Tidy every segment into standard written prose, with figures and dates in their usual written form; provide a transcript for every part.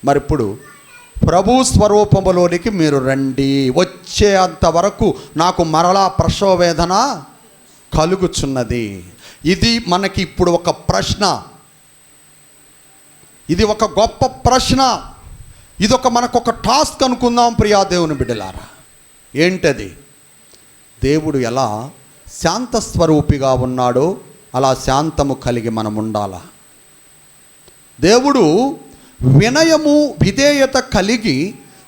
మరి ఇప్పుడు ప్రభు స్వరూపములోనికి మీరు రండి. వచ్చేంత వరకు నాకు మరలా ప్రసవ వేదన కలుగుచున్నది. ఇది మనకి ఇప్పుడు ఒక ప్రశ్న, ఇది ఒక గొప్ప ప్రశ్న, ఇది మనకొక టాస్క్ అనుకుందాం ప్రియా దేవుని బిడ్డలారా. ఏంటది? దేవుడు ఎలా శాంత స్వరూపిగా ఉన్నాడో అలా శాంతము కలిగి మనం ఉండాలా. దేవుడు వినయము విధేయత కలిగి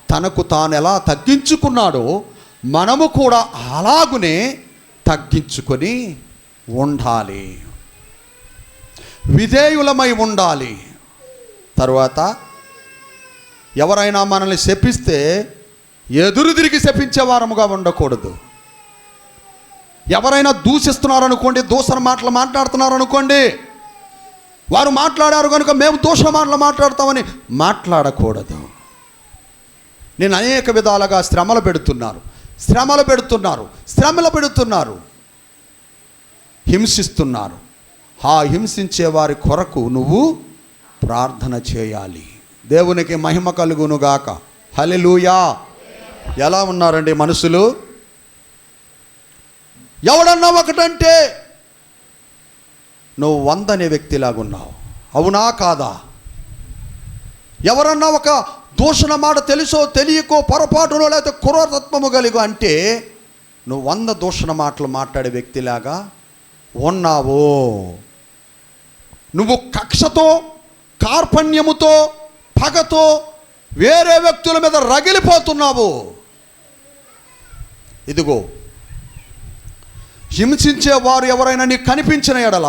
తనకు తాను ఎలా తగ్గించుకున్నాడో మనము కూడా అలాగునే తగ్గించుకొని ఉండాలి, విధేయులమై ఉండాలి. తరువాత ఎవరైనా మనల్ని శపిస్తే ఎదురు తిరిగి శపించేవారముగా ఉండకూడదు. ఎవరైనా దూషిస్తున్నారనుకోండి, దూషణ మాటలు మాట్లాడుతున్నారనుకోండి, వారు మాట్లాడారు కనుక మేము దోష మాటలు మాట్లాడతామని మాట్లాడకూడదు. నేను అనేక విధాలుగా శ్రమలు పెడుతున్నారు, హింసిస్తున్నారు. ఆ హింసించే వారి కొరకు నువ్వు ప్రార్థన చేయాలి. దేవునికి మహిమ కలుగునుగాక. హల్లెలూయా. ఎలా ఉన్నారండి మనుషులు? ఎవడన్నా ఒకటంటే నువ్వు 100 అనే వ్యక్తిలాగా ఉన్నావు. అవునా కాదా? ఎవరన్నా ఒక దూషణ మాట తెలుసో తెలియకో పొరపాటులో లేకపోతే క్రూరతత్వము కలిగో అంటే నువ్వు 100 దూషణ మాటలు మాట్లాడే వ్యక్తిలాగా ఉన్నావు. నువ్వు కక్షతో, కార్పణ్యముతో, పగతో వేరే వ్యక్తుల మీద రగిలిపోతున్నావు. ఇదిగో, హింసించే వారు ఎవరైనా నీకు కనిపించిన ఎడల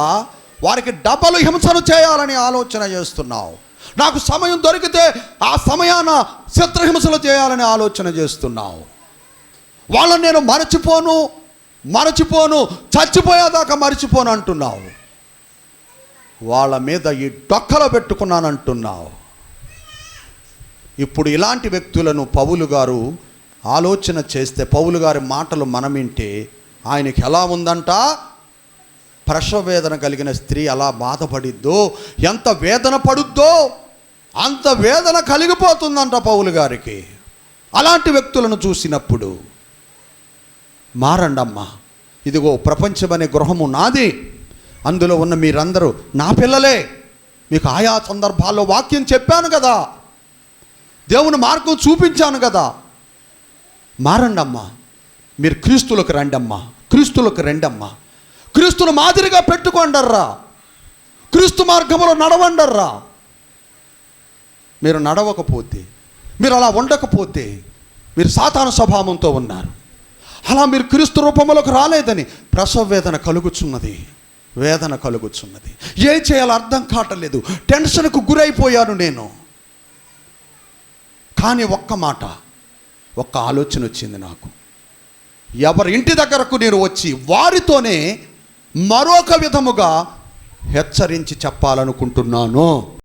వారికి డబల్ హింసను చేయాలని ఆలోచన చేస్తున్నావు. నాకు సమయం దొరికితే ఆ సమయాన చిత్రహింసలు చేయాలని ఆలోచన చేస్తున్నావు. వాళ్ళని నేను మరచిపోను చచ్చిపోయేదాకా మరచిపోను అంటున్నావు. వాళ్ళ మీద ఈ డొక్కలో పెట్టుకున్నానంటున్నావు. ఇప్పుడు ఇలాంటి వ్యక్తులను పౌలు గారు ఆలోచన చేస్తే, పౌలు గారి మాటలు మనం వింటే ఆయనకి ఎలా ఉందంట? ప్రసవ వేదన కలిగిన స్త్రీ ఎలా బాధపడిద్దో, ఎంత వేదన పడుద్దో అంత వేదన కలిగిపోతుందంట పౌలు గారికి. అలాంటి వ్యక్తులను చూసినప్పుడు మారండమ్మా, ఇదిగో ప్రపంచం అనే గృహము నాది, అందులో ఉన్న మీరందరూ నా పిల్లలే. మీకు ఆయా సందర్భాల్లో వాక్యం చెప్పాను కదా, దేవుని మార్గం చూపించాను కదా. మారండమ్మా, మీరు క్రీస్తులకు రండమ్మా, క్రీస్తును మాదిరిగా పెట్టుకోండర్రా, క్రీస్తు మార్గంలో నడవండర్రా. మీరు నడవకపోతే, మీరు అలా ఉండకపోతే మీరు సాతాను స్వభావంతో ఉన్నారు. అలా మీరు క్రీస్తు రూపంలోకి రాలేదని ప్రసవ వేదన కలుగుచున్నది. ఏం చేయాలో అర్థం కావట్లేదు, టెన్షన్కు గురైపోయాను నేను. కానీ ఒక్క ఆలోచన వచ్చింది నాకు. ఎవరి ఇంటి దగ్గరకు నేను వచ్చి వారితోనే మరొక విధముగా హెచ్చరించి చెప్పాలనుకుంటున్నాను.